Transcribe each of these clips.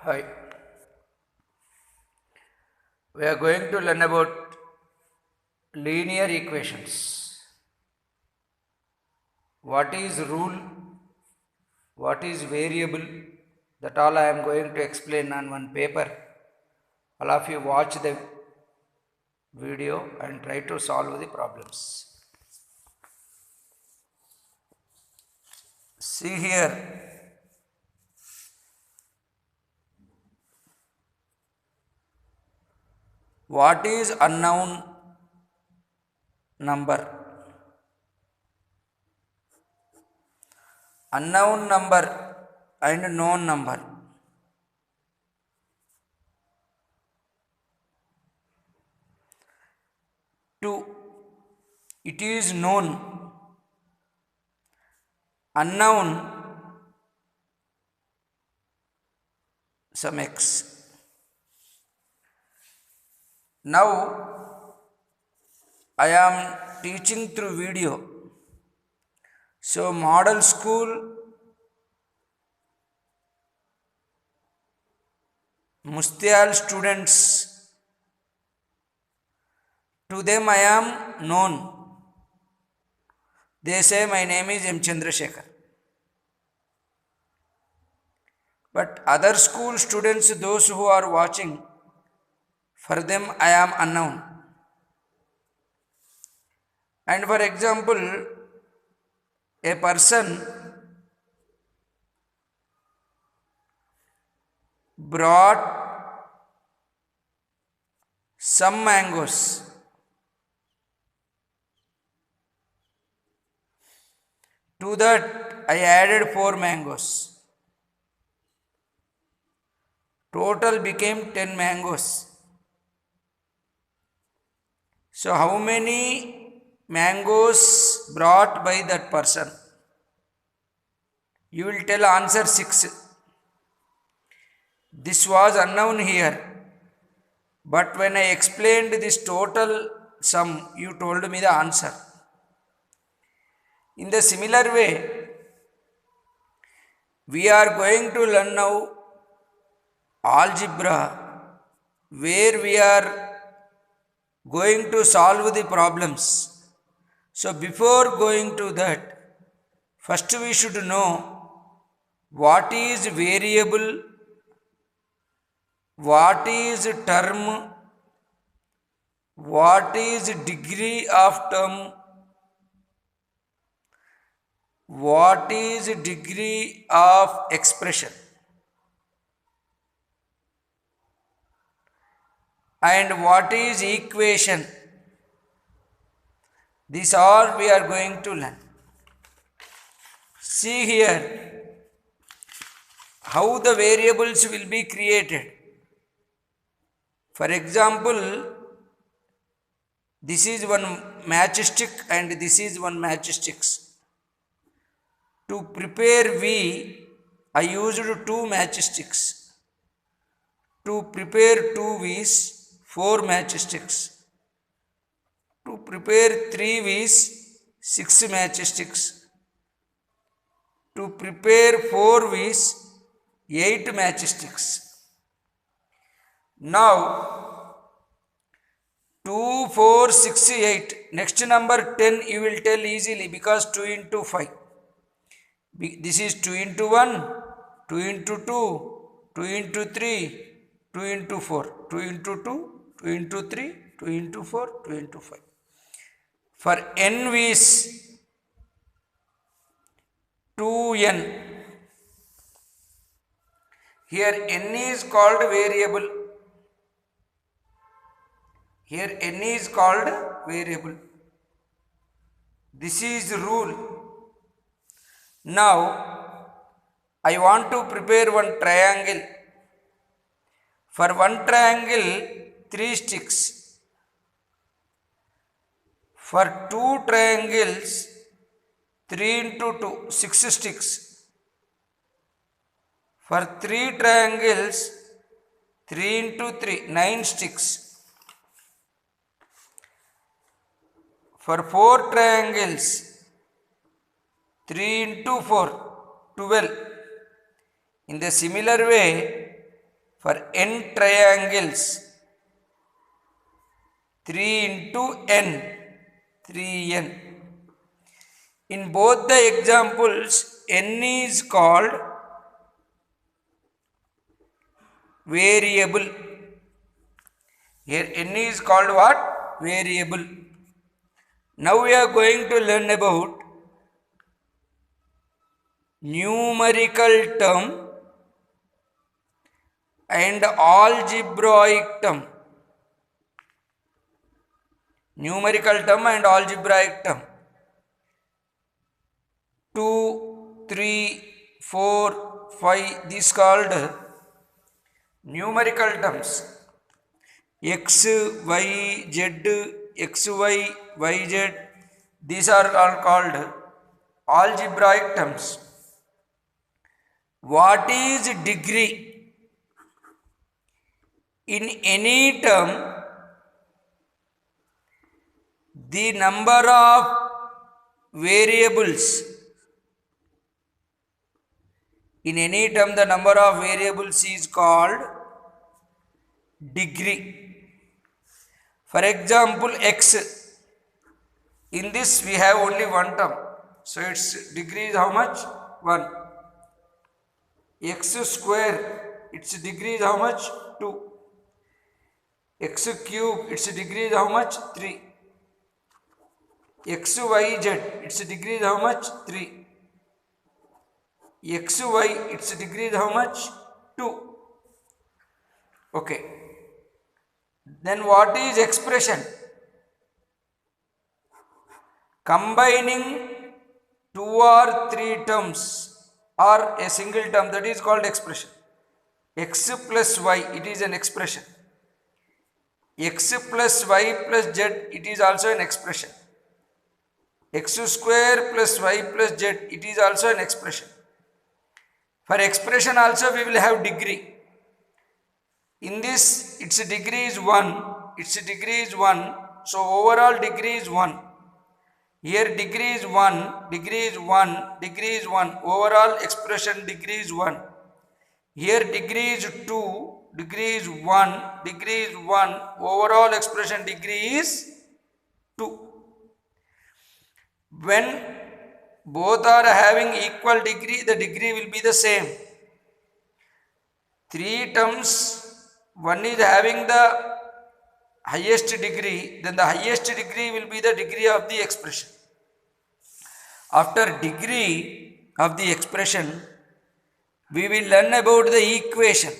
Hi, we are going to learn about linear equations. What is rule? What is variable? That all I am going to explain on one paper. All of you watch the video and try to solve the problems. See here, what is unknown number? Unknown number and known number. Two, it is known. Unknown, some x. Now I am teaching through video. So model school Mustial students, to them I am known. They say my name is M. Chandrasekhar. But other school students, those who are watching, for them I am unknown. And for example, a person brought some mangoes. To that I added 4 mangoes. Total became 10 mangoes. So how many mangoes brought by that person? You will tell answer 6. This was unknown here. But when I explained this total sum, you told me the answer. In the similar way, we are going to learn now algebra, where we are going to solve the problems. So before going to that, first we should know what is variable, what is term, what is degree of term, what is degree of expression, and what is equation. These all we are going to learn. See here how the variables will be created. For example, this is one matchstick and this is one matchsticks. To prepare V, I used 2 matchsticks. To prepare 2 V's, 4 matchsticks. To prepare 3 V's, 6 matchsticks. To prepare 4 V's, 8 matchsticks. Now 2, 4, 6, 8. Next number 10 you will tell easily because 2 into 5. This is 2 into 1, 2 into 2, 2 into 3, 2 into 4, 2 into 2, 2 into 3, 2 into 4, 2 into 5. For n V's, 2n. Here n is called variable. Here n is called variable. This is rule. Now I want to prepare one triangle. For one triangle, 3 sticks. For 2 triangles, 3 into 2, 6 sticks. For 3 triangles, 3 into 3, 9 sticks. For 4 triangles, 3 into 4, 12. In the similar way, For n triangles, 3 into n, 3n. In both the examples, n is called variable. Here n is called what? Variable. Now we are going to learn about numerical term and algebraic term. Numerical term and algebraic term. 2, 3, 4, 5, these called numerical terms. X, Y, Z, XY, YZ, these are all called algebraic terms. What is degree? In any term, the number of variables, in any term the number of variables is called degree. For example, x, in this we have only one term, so its degree is how much? 1. X square, its degree is how much? 2. X cube, its degree is how much? 3. XYZ, its degree is how much? 3. XY, its degree is how much? 2. Okay. Then what is expression? Combining 2 or 3 terms or a single term, that is called expression. X plus Y, it is an expression. X plus Y plus Z, it is also an expression. X square plus Y plus Z, it is also an expression. For expression also we will have degree. In this, its degree is 1, its degree is 1, so overall degree is 1. Here degree is 1, degree is 1, degree is 1, overall expression degree is 1. Here degree is 2, degree is 1, degree is 1, overall expression degree is 2. When both are having equal degree, the degree will be the same. 3 terms, one is having the highest degree, then the highest degree will be the degree of the expression. After degree of the expression, we will learn about the equation.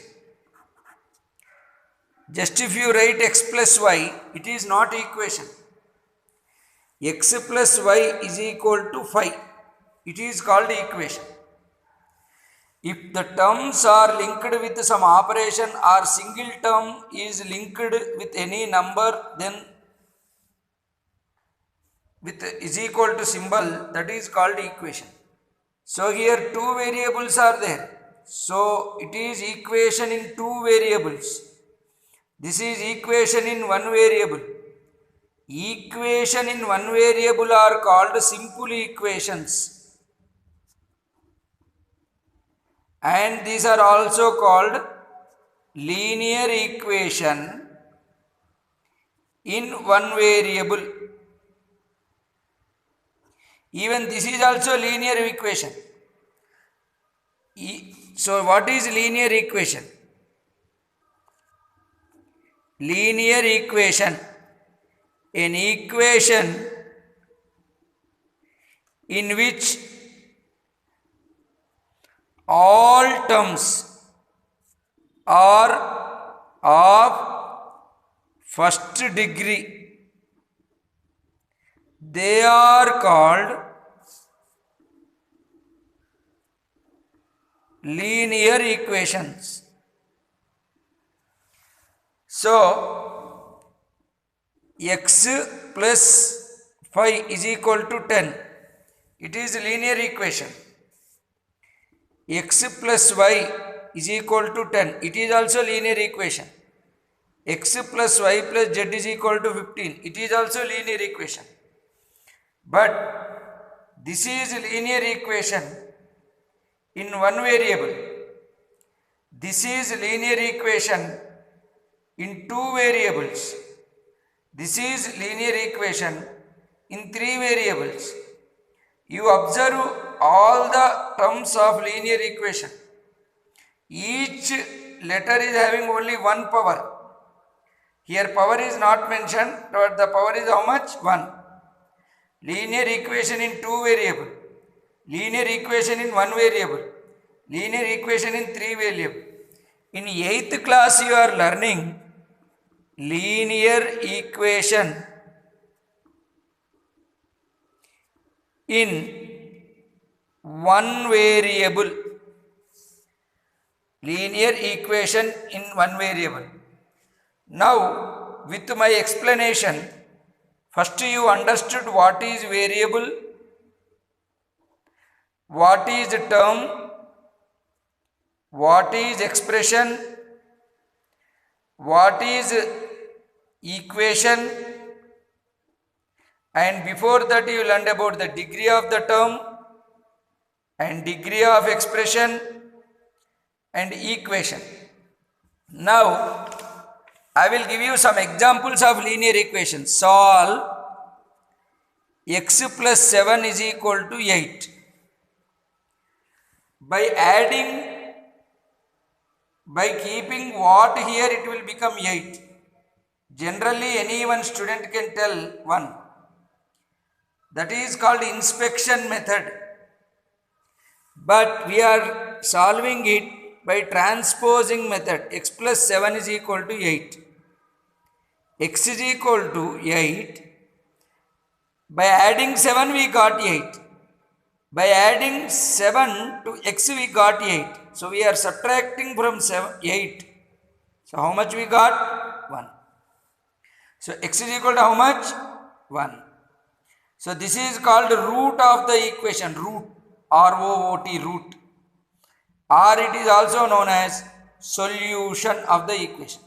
Just if you write x plus y, it is not equation. X plus y is equal to 5. It is called equation. If the terms are linked with some operation or single term is linked with any number, then with is equal to symbol, that is called equation. So here 2 variables are there. So it is equation in 2 variables. This is equation in 1 variable. Equation in 1 variable are called simple equations. And these are also called linear equation in 1 variable. Even this is also linear equation. So what is linear equation? Linear equation, an equation in which all terms are of first degree. They are called linear equations. So, x plus 5 is equal to 10. It is linear equation. X plus y is equal to 10. It is also linear equation. X plus y plus z is equal to 15. It is also linear equation. But this is linear equation in 1 variable. This is linear equation in 2 variables. This is linear equation in 3 variables. You observe all the terms of linear equation. Each letter is having only one power. Here power is not mentioned, but the power is how much? 1. Linear equation in 2 variable. Linear equation in 1 variable. Linear equation in 3 variable. In 8th class you are learning linear equation in 1 variable. Linear equation in 1 variable. Now with my explanation, first you understood what is variable, what is term, what is expression, what is equation, and before that you learned about the degree of the term and degree of expression and equation. Now I will give you some examples of linear equations. Solve x plus 7 is equal to 8. By adding, by keeping what here, it will become 8. Generally any one student can tell 1. That is called inspection method. But we are solving it by transposing method. X plus 7 is equal to 8. X is equal to 8. By adding 7 we got 8. By adding 7 to x we got 8. So we are subtracting from 8. So how much we got? 1. So x is equal to how much? 1. So this is called root of the equation. Root. R-O-O-T, root. Or it is also known as solution of the equation.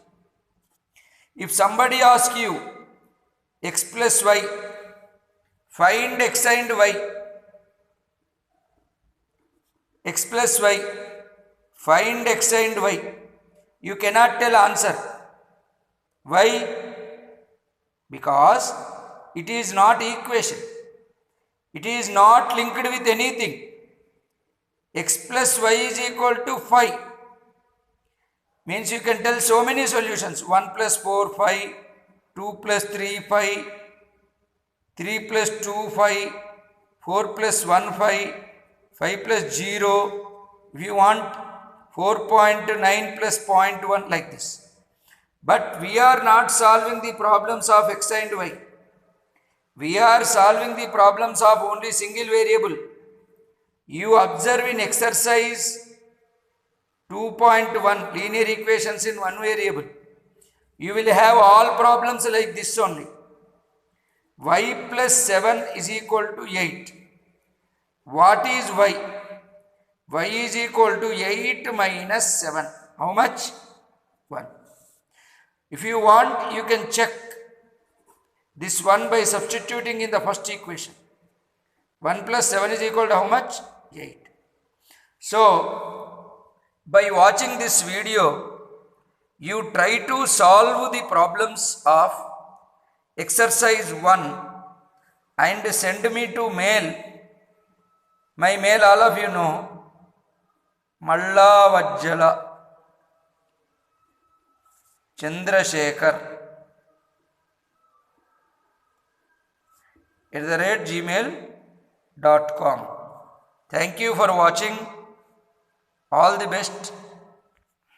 If somebody asks you x plus y, find x and y. X plus y, find x and y. You cannot tell answer. Why? Because it is not equation. It is not linked with anything. X plus y is equal to 5. Means you can tell so many solutions. 1 plus 4, 5. 2 plus 3, 5. 3 plus 2, 5. 4 plus 1, 5. 5 plus 0. If you want 4.9 plus 0.1, like this. But we are not solving the problems of x and y. We are solving the problems of only single variable. You observe in exercise 2.1 linear equations in 1 variable. You will have all problems like this only. Y plus 7 is equal to 8. What is y? Y is equal to 8 minus 7. How much? 1. If you want, you can check this one by substituting in the first equation. 1 plus 7 is equal to how much? 8. So, by watching this video, you try to solve the problems of exercise 1 and send me to mail. My mail, all of you know, Mallavajjala Chandrasekhar @gmail.com. Thank you for watching. All the best.